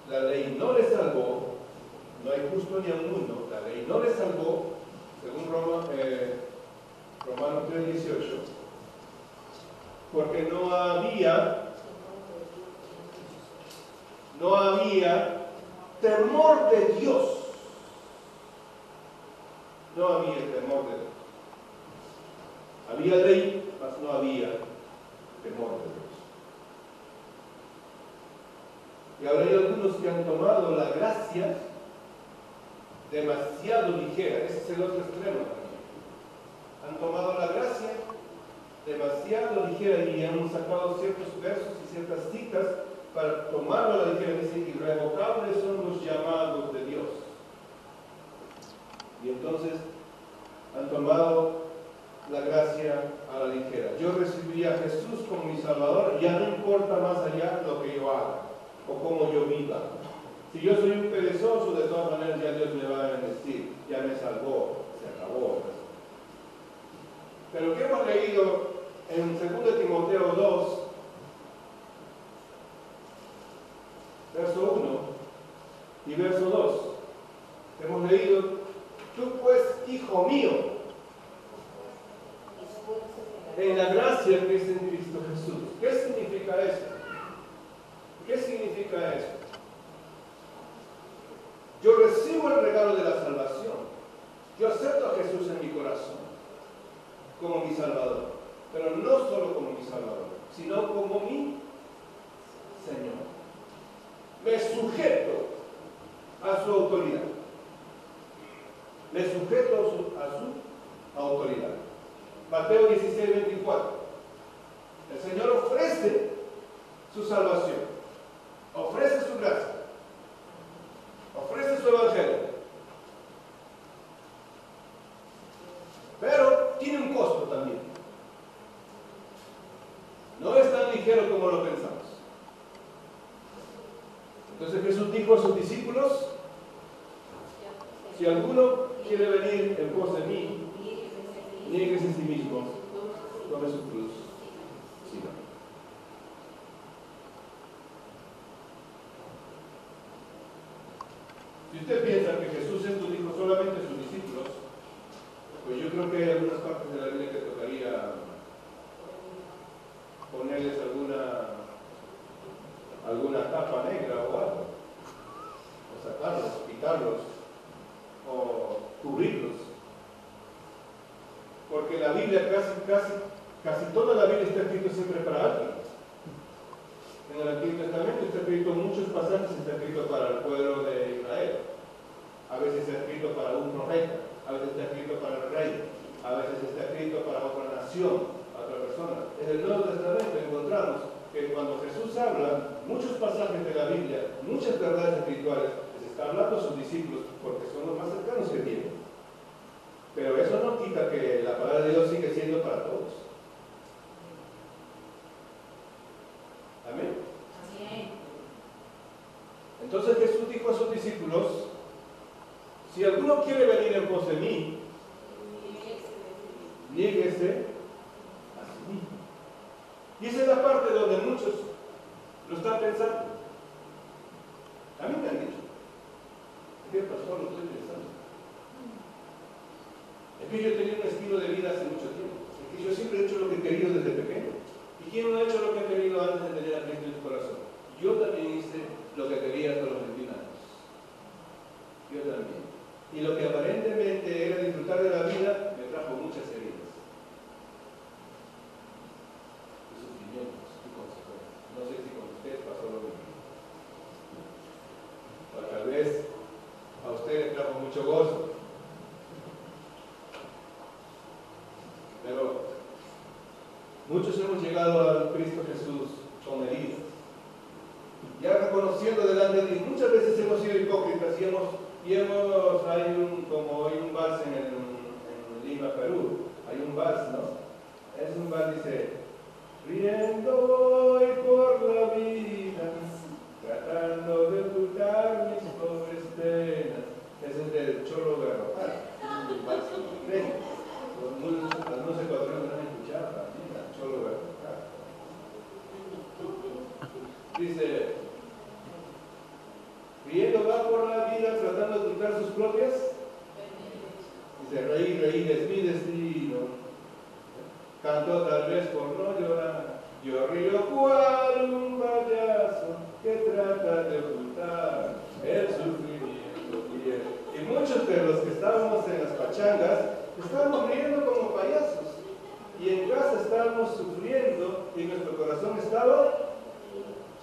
La ley no le salvó. No hay justo ni aun uno. La ley no le salvó, según Romanos 3:18. Porque no había temor de Dios. No había temor de Dios. Había ley, mas no había temor de Dios. Y ahora hay algunos que han tomado la gracia demasiado ligera. Ese es el otro extremo también. Han tomado la gracia demasiado ligera y han sacado ciertos versos y ciertas citas para tomarlo a la ligera. Dice, irrevocables son los llamados de Dios. Y entonces han tomado la gracia a la ligera. Yo recibí a Jesús como mi Salvador, ya no importa más allá lo que yo haga o cómo yo viva. Si yo soy un perezoso, de todas maneras ya Dios me va a bendecir, ya me salvó, se acabó. Pero ¿qué hemos leído en 2 Timoteo 2, verso 1 y verso 2? Hemos leído, tú pues, hijo mío, en la gracia que es en Cristo Jesús. ¿Qué significa eso? ¿Qué significa eso? Yo recibo el regalo de la salvación. Yo acepto a Jesús en mi corazón como mi Salvador. Pero no solo como mi Salvador, sino como mi Señor. Me sujeto a su autoridad. Me sujeto a su autoridad. Mateo 16:24. El Señor ofrece su salvación. Ofrece su gracia. Ofrece su evangelio. Pero tiene un costo también. No es tan ligero como lo pensamos. Entonces Jesús dijo a sus discípulos, si alguno quiere venir en pos de mí, nieguese a sí mismo, tome su cruz. Sígame. Si usted piensa que Jesús esto dijo solamente a sus discípulos, pues yo creo que hay algunas partes de la Biblia que tocaría ponerles alguna tapa negra o algo. O sacarlos, quitarlos o cubrirlos. Porque la Biblia, casi toda la Biblia está escrito siempre para alguien. En el Antiguo Testamento está escrito muchos pasajes, está escrito para el pueblo de Israel. A veces está escrito para un profeta, a veces está escrito para el rey, a veces está escrito para otra nación, a otra persona. En el Nuevo Testamento encontramos que cuando Jesús habla, muchos pasajes de la Biblia, muchas verdades espirituales, les está hablando a sus discípulos porque son los más cercanos que tienen. Pero eso no quita que la palabra de Dios sigue siendo para todos. Amén. Entonces Jesús dijo a sus discípulos: si alguno quiere venir en pos de mí, niéguese a sí mismo. Y esa es la parte donde muchos lo están pensando. A mí me han dicho: ¿qué pasó? Lo estoy pensando. Es que yo he tenido un estilo de vida hace mucho tiempo. Es que yo siempre he hecho lo que he querido desde pequeño. ¿Y quién no ha hecho lo que ha querido antes de tener a Cristo en su corazón? Yo también hice lo que quería hasta los 21 años. Yo también. Y lo que aparentemente era disfrutar de la vida, me trajo muchas heridas. Y sufrimientos y consecuencias. No sé si con ustedes pasó lo mismo. O tal vez a ustedes trajo mucho gozo. Pero muchos hemos llegado al Cristo Jesús con heridas. Ya reconociendo delante de Dios, muchas veces hemos sido hipócritas y hay un vals en Lima, Perú. Hay un vals, ¿no? Es un vals, dice: riendo voy por la vida, tratando de ocultar mis pobres penas. Ese es del Cholo Garrofal. Es un vals inglés. No sé cuántos no han escuchado también, al Cholo Garrofal. Dice: riendo va por la vida tratando de ocultar sus propias. Dice: reír es mi destino. Canto tal vez por no llorar. Yo río cual un payaso que trata de ocultar el sufrimiento. Y muchos de los que estábamos en las pachangas estábamos riendo como payasos. Y en casa estábamos sufriendo y nuestro corazón estaba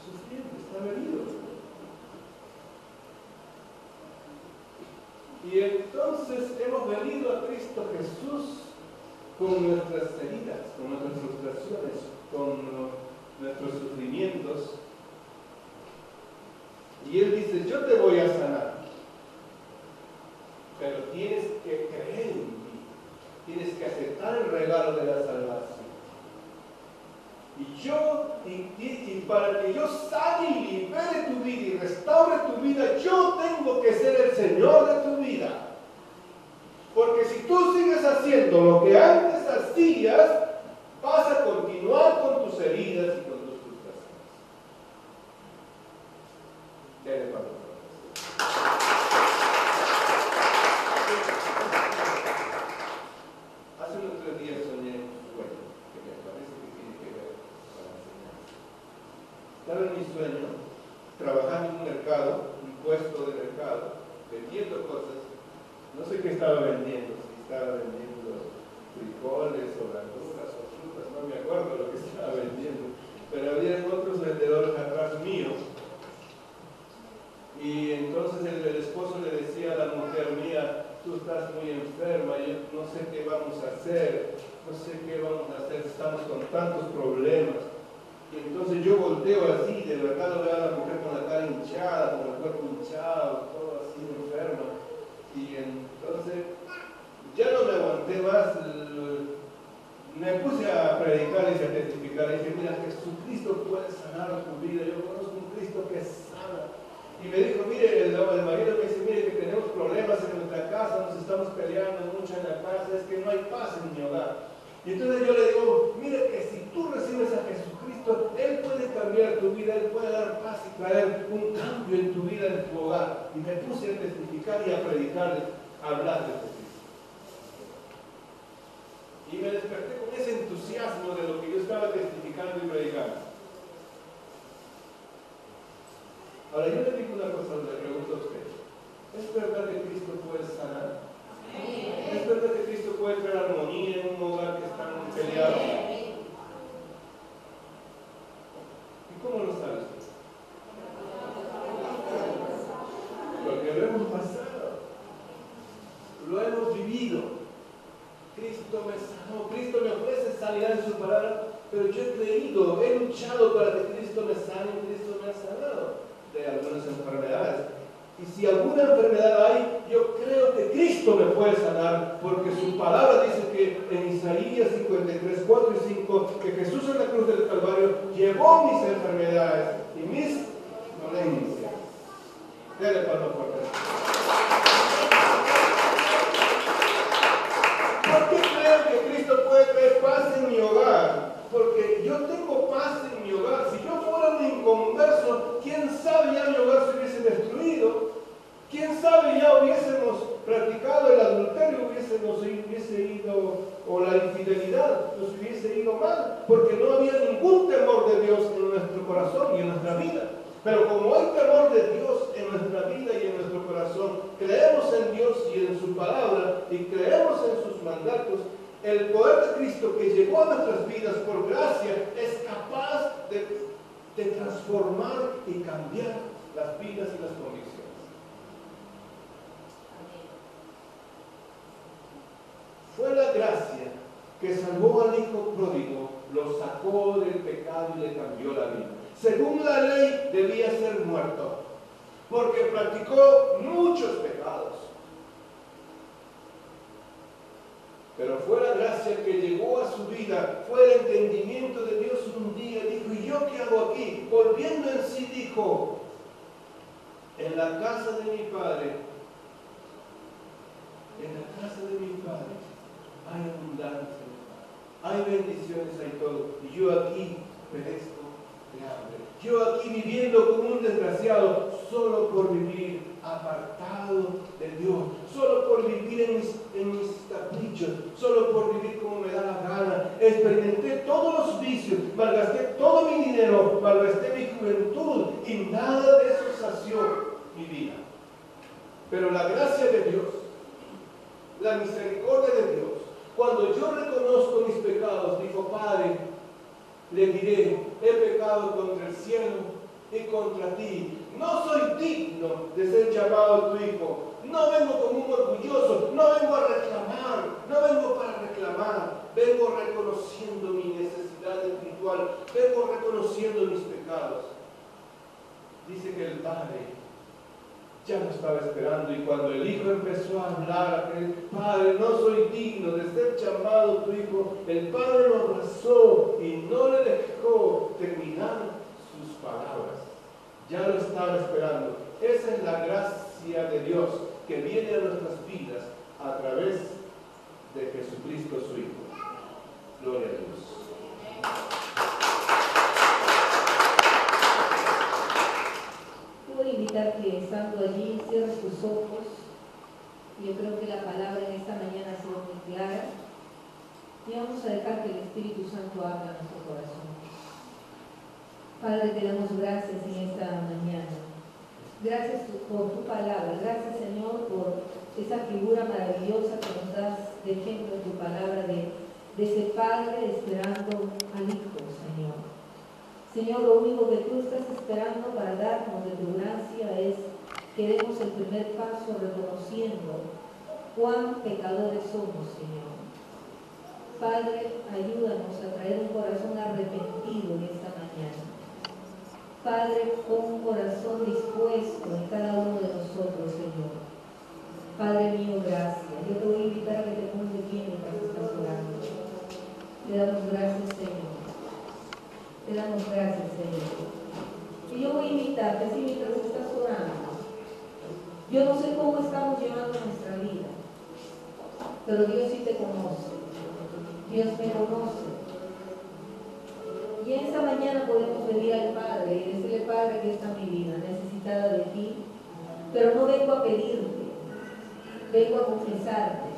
sufriendo, estaba herido. Y entonces hemos venido a Cristo Jesús con nuestras heridas, con nuestras frustraciones, con nuestros sufrimientos. Y Él dice: yo te voy a sanar, pero tienes que creer en mí, tienes que aceptar el regalo de la salvación. Y para que yo sane y libere tu vida y restaure tu vida, yo tengo que ser el Señor de tu vida. Porque si tú sigues haciendo lo que antes hacías, vas a continuar con tus heridas y con tus frustraciones. Denle palmas. Hace unos 3 días soñé un sueño que me parece que tiene que ver con la enseñanza. Estaba en mi sueño trabajando en un mercado, un puesto de mercado, vendiendo cosas. No sé qué estaba vendiendo, si estaba vendiendo frijoles o verduras o frutas, no me acuerdo lo que estaba vendiendo, pero había otros vendedores atrás mío. Y entonces el esposo le decía a la mujer: mía, tú estás muy enferma, yo no sé qué vamos a hacer, estamos con tantos problemas. Y entonces yo volteo así, de verdad lo veo a la mujer con la cara hinchada, con el cuerpo hinchado, todo así enferma. Y entonces ya no me aguanté más, me puse a predicar y a testificar. Y dije: mira, Jesucristo puede sanar tu vida, yo conozco un Cristo que sana. Y me dijo: mire, el marido me dice: mire, que tenemos problemas en nuestra casa, nos estamos peleando mucho en la casa, es que no hay paz en mi hogar. Y entonces yo le digo: mire, que si tú recibes a Jesucristo, Él puede cambiar tu vida, Él puede dar paz y traer un cambio en tu vida, en tu hogar. Y me puse a testificar y a predicar, a hablar de Cristo. Y me desperté con ese entusiasmo de lo que yo estaba testificando y predicando. Ahora yo le digo una cosa, le pregunto a usted: ¿Es verdad que Cristo puede sanar? ¿Es verdad que Cristo puede traer armonía en un hogar que están peleados? ¿Y cómo lo sabe usted? Porque lo hemos pasado, lo hemos vivido. Cristo me sanó, Cristo me ofrece sanidad en su palabra, pero yo he creído, he luchado para que Cristo me sane y Cristo me ha sanado de algunas enfermedades. Y si alguna enfermedad hay, yo creo que Cristo me puede sanar, porque su palabra dice que en Isaías 53, 4 y 5, que Jesús en la cruz del Calvario llevó mis enfermedades y mis dolencias. Dele palmas fuertes. ¿Por qué creo que Cristo puede traer paz en mi hogar? Porque yo tengo paz en mi hogar. Si yo fuera un inconverso, quién sabe ya mi hogar se hubiese destruido. Quién sabe ya hubiésemos practicado el adulterio, hubiese ido, o la infidelidad nos hubiese ido mal, porque no había ningún temor de Dios en nuestro corazón y en nuestra vida. Pero como hay temor de Dios en nuestra vida y en nuestro corazón, creemos en Dios y en su palabra y creemos en sus mandatos, el poder de Cristo que llegó a nuestras vidas por gracia es capaz de transformar y cambiar las vidas y las convicciones. Fue la gracia que salvó al hijo pródigo, lo sacó del pecado y le cambió la vida. Según la ley debía ser muerto, porque practicó muchos pecados. Pero fue la gracia que llegó a su vida, fue el entendimiento de Dios un día. Dijo, ¿y yo qué hago aquí? Volviendo en sí dijo, en la casa de mi padre, hay abundancia, hay bendiciones, hay todo. Y yo aquí perezco de hambre. Yo aquí viviendo como un desgraciado, solo por vivir apartado de Dios, solo por vivir en mis caprichos, solo por vivir como me da la gana. Experimenté todos los vicios, malgasté todo mi dinero, malgasté mi juventud y nada de eso sació mi vida. Pero la gracia de Dios, la misericordia de Dios, cuando yo reconozco mis pecados, dijo, Padre, le diré, he pecado contra el cielo y contra ti. No soy digno de ser llamado tu hijo. No vengo como un orgulloso, no vengo a reclamar, no vengo para reclamar. Vengo reconociendo mi necesidad espiritual, vengo reconociendo mis pecados. Dice que el Padre ya lo estaba esperando, y cuando el hijo empezó a hablar, Padre, no soy digno de ser llamado tu hijo, el padre lo abrazó y no le dejó terminar sus palabras. Ya lo estaba esperando. Esa es la gracia de Dios que viene a nuestras vidas a través de Jesucristo su Hijo. Gloria a Dios. Voy a invitar que estando allí cierres tus ojos. Yo creo que la palabra en esta mañana ha sido muy clara y vamos a dejar que el Espíritu Santo haga en nuestro corazón. Padre, te damos gracias en esta mañana. Gracias por tu palabra, gracias Señor por esa figura maravillosa que nos das de ejemplo en tu palabra de ese Padre esperando al Hijo, Señor. Señor, lo único que tú estás esperando para darnos de tu gracia es que demos el primer paso reconociendo cuán pecadores somos, Señor. Padre, ayúdanos a traer un corazón arrepentido en esta mañana. Padre, pon un corazón dispuesto en cada uno de nosotros, Señor. Padre mío, gracias. Yo te voy a invitar a que te pongas de pie mientras estás orando. Te damos gracias, Señor. Te damos gracias, Señor. Y yo voy a invitarte, así mientras estás orando. Yo no sé cómo estamos llevando nuestra vida, pero Dios sí te conoce. Dios me conoce. Y en esta mañana podemos venir al Padre y decirle, Padre, que está mi vida, necesitada de ti, pero no vengo a pedirte, vengo a confesarte,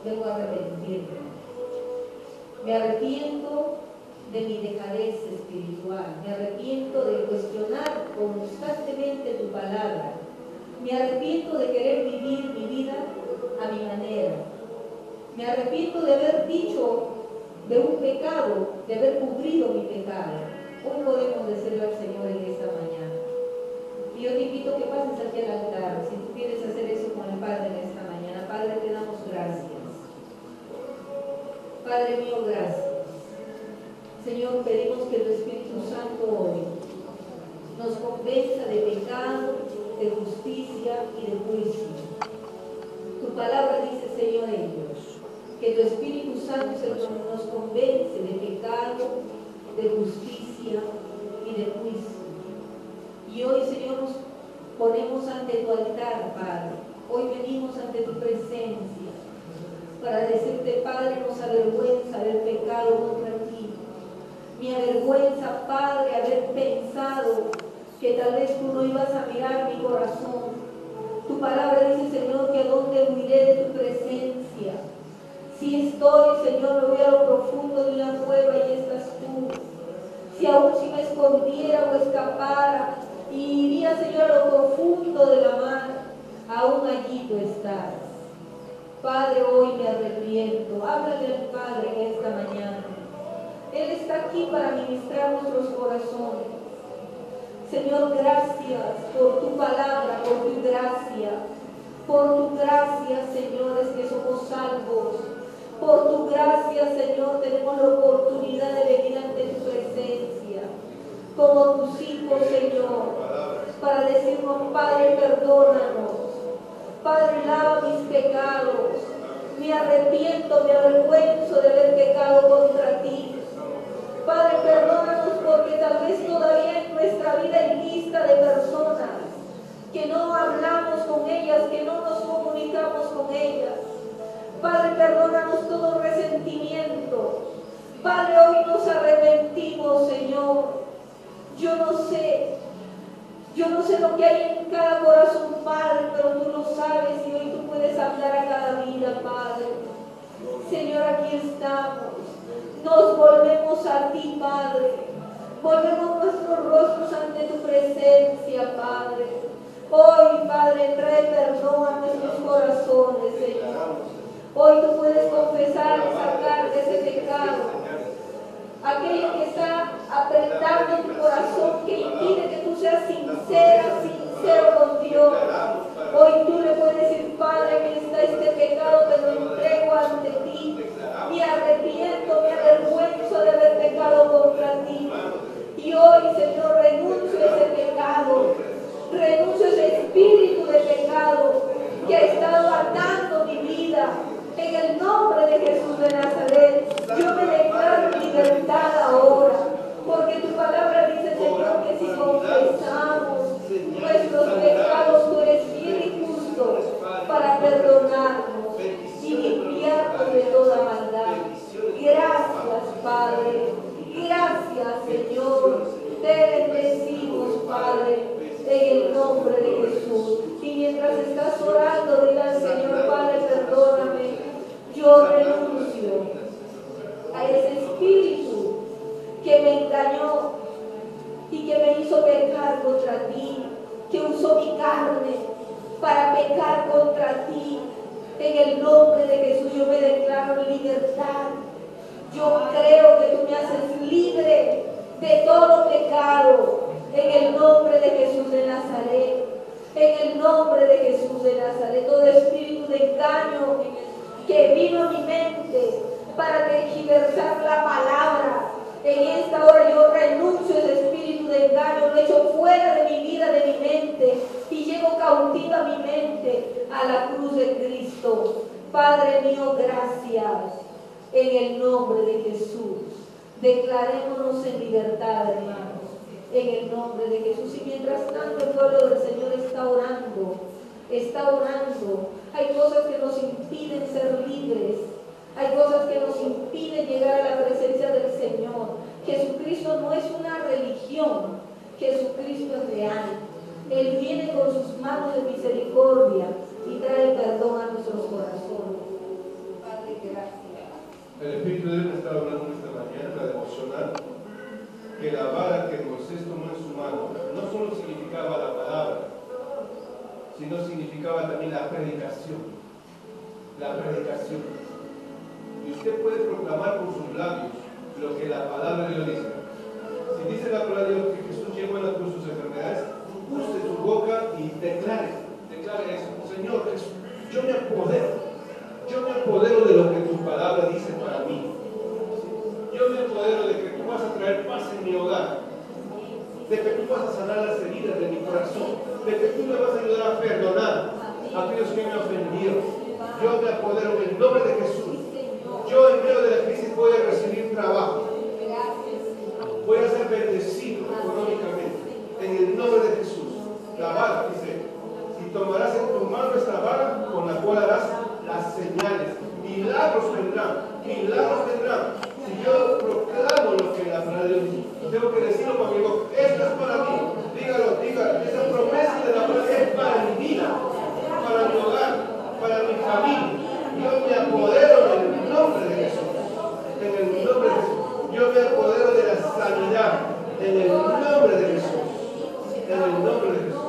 vengo a arrepentirme. Me arrepiento de mi dejadez espiritual, me arrepiento de cuestionar constantemente tu palabra, Me arrepiento de querer vivir mi vida a mi manera. Me arrepiento de haber dicho de un pecado, de haber cubrido mi pecado. Hoy podemos decirle al Señor en esta mañana. Y yo te invito a que pases aquí al altar, si tú quieres hacer eso con el Padre en esta mañana. Padre, te damos gracias. Padre mío, gracias. Señor, pedimos que tu Espíritu Santo hoy nos convenza de pecado, de justicia y de juicio. Tu palabra dice, Señor, que tu Espíritu Santo nos convence de pecado, de justicia y de juicio. Y hoy, Señor, nos ponemos ante tu altar, Padre. Hoy venimos ante tu presencia para decirte, Padre, nos avergüenza haber pecado contra ti. Me avergüenza, Padre, haber pensado que tal vez tú no ibas a mirar mi corazón. Tu palabra dice, Señor, que a dónde huiré de tu presencia. Si estoy, Señor, me voy a lo profundo de una cueva y estás tú. Si aún si me escondiera o escapara y iría, Señor, a lo profundo de la mar, aún allí tú estás. Padre, hoy me arrepiento. Háblale al Padre en esta mañana. Él está aquí para ministrar nuestros corazones. Señor, gracias por tu palabra, por tu gracia. Por tu gracia, Señor, es que somos salvos. Por tu gracia, Señor, tenemos la oportunidad de venir ante tu presencia. Como tus hijos, Señor, para decirnos, Padre, perdónanos. Padre, lava mis pecados. Me arrepiento, me avergüenzo de haber pecado contra ti. Padre, perdónanos porque tal vez todavía en nuestra vida hay lista de personas que no hablamos con ellas, que no nos comunicamos con ellas. Padre, perdónanos todo resentimiento. Padre, hoy nos arrepentimos, Señor. Yo no sé lo que hay en cada corazón, Padre, pero tú lo sabes y hoy tú puedes hablar a cada vida, Padre. Señor, aquí estamos. Nos volvemos a ti, Padre. Volvemos nuestros rostros ante tu presencia, Padre. Hoy, Padre, trae perdón a nuestros corazones, Señor. Hoy tú puedes confesar, sacar de ese pecado aquello que está apretando tu corazón, que impide que tú seas sincero con Dios. Hoy tú le puedes decir, Padre, aquí está este pecado, te lo entrego ante ti. Me arrepiento, me avergüenzo de haber pecado contra ti. Y hoy, Señor, renuncio a ese pecado, renuncio a ese espíritu de pecado que ha estado atando mi vida. En el nombre de Jesús de Nazaret, yo me declaro en libertad ahora, porque tu palabra dice, Señor, que si confesamos nuestros pecados, tú eres fiel y justo para perdonarnos y limpiarnos de toda maldad. Gracias, Padre. Gracias, Señor. Te bendecimos, Padre, en el nombre de Jesús. Y mientras estás orando, dile al Señor, Padre, perdóname. Yo renuncio a ese espíritu que me engañó y que me hizo pecar contra ti, que usó mi carne para pecar contra ti. En el nombre de Jesús yo me declaro en libertad. Yo creo que tú me haces libre de todo pecado. En el nombre de Jesús de Nazaret. En el nombre de Jesús de Nazaret. Todo espíritu de engaño que vino a mi mente para tergiversar la palabra. En esta hora yo renuncio a ese espíritu de engaño, lo echo fuera de mi vida, de mi mente, y llevo cautiva mi mente a la cruz de Cristo. Padre mío, gracias. En el nombre de Jesús, declarémonos en libertad, hermanos. En el nombre de Jesús. Y mientras tanto el pueblo del Señor está orando. Hay cosas que nos impiden ser libres. Hay cosas que nos impiden llegar a la presencia del Señor. Jesucristo no es una religión. Jesucristo es real. Él viene con sus manos de misericordia y trae perdón a nuestros corazones. Padre, gracias. El Espíritu de Dios me estaba hablando esta mañana, la devocional, que la vara que Moisés tomó en su mano no solo significaba la palabra, sino significaba también la predicación. La predicación. Y usted puede proclamar con sus labios lo que la palabra de Dios dice. Si dice la palabra de Dios que Jesús llevó en la cruz sus enfermedades, use su boca y declare eso. Señor Jesús, yo me apodero de lo que tu palabra dice para mí. Yo me apodero de que tú vas a traer paz en mi hogar, de que tú vas a sanar las heridas de mi corazón, de que tú me vas a ayudar a perdonar a aquellos que me ofendieron. Yo me apodero en el nombre de Jesús. Yo en medio de la crisis voy a recibir trabajo. Voy a ser bendecido económicamente. En el nombre de Jesús. La vara, dice, si tomarás en tu mano esta vara con la cual harás las señales. Milagros vendrán. Milagros vendrán. Si yo proclamo lo que la palabra de Dios dice, tengo que decirlo con mi boca. Esto es para mí. Dígalo. Esa promesa de la palabra es para mi vida, para mi hogar, para mi familia. Yo me apodero en el nombre de Jesús. En el nombre de Jesús. Yo me apodero de la sanidad. En el nombre de Jesús. En el nombre de Jesús.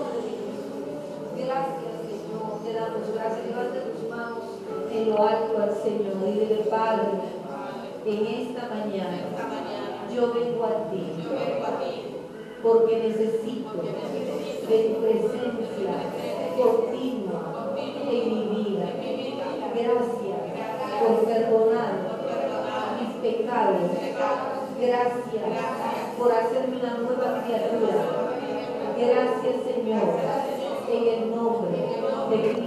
Gracias, Señor. Te damos gracias. Levanta tus manos en lo alto al Señor. Y dile, Padre, en esta mañana yo vengo a ti. Porque necesito de tu presencia continua en mi vida. Gracias por perdonar mis pecados. Gracias por hacerme una nueva criatura. Gracias, Señor, en el nombre de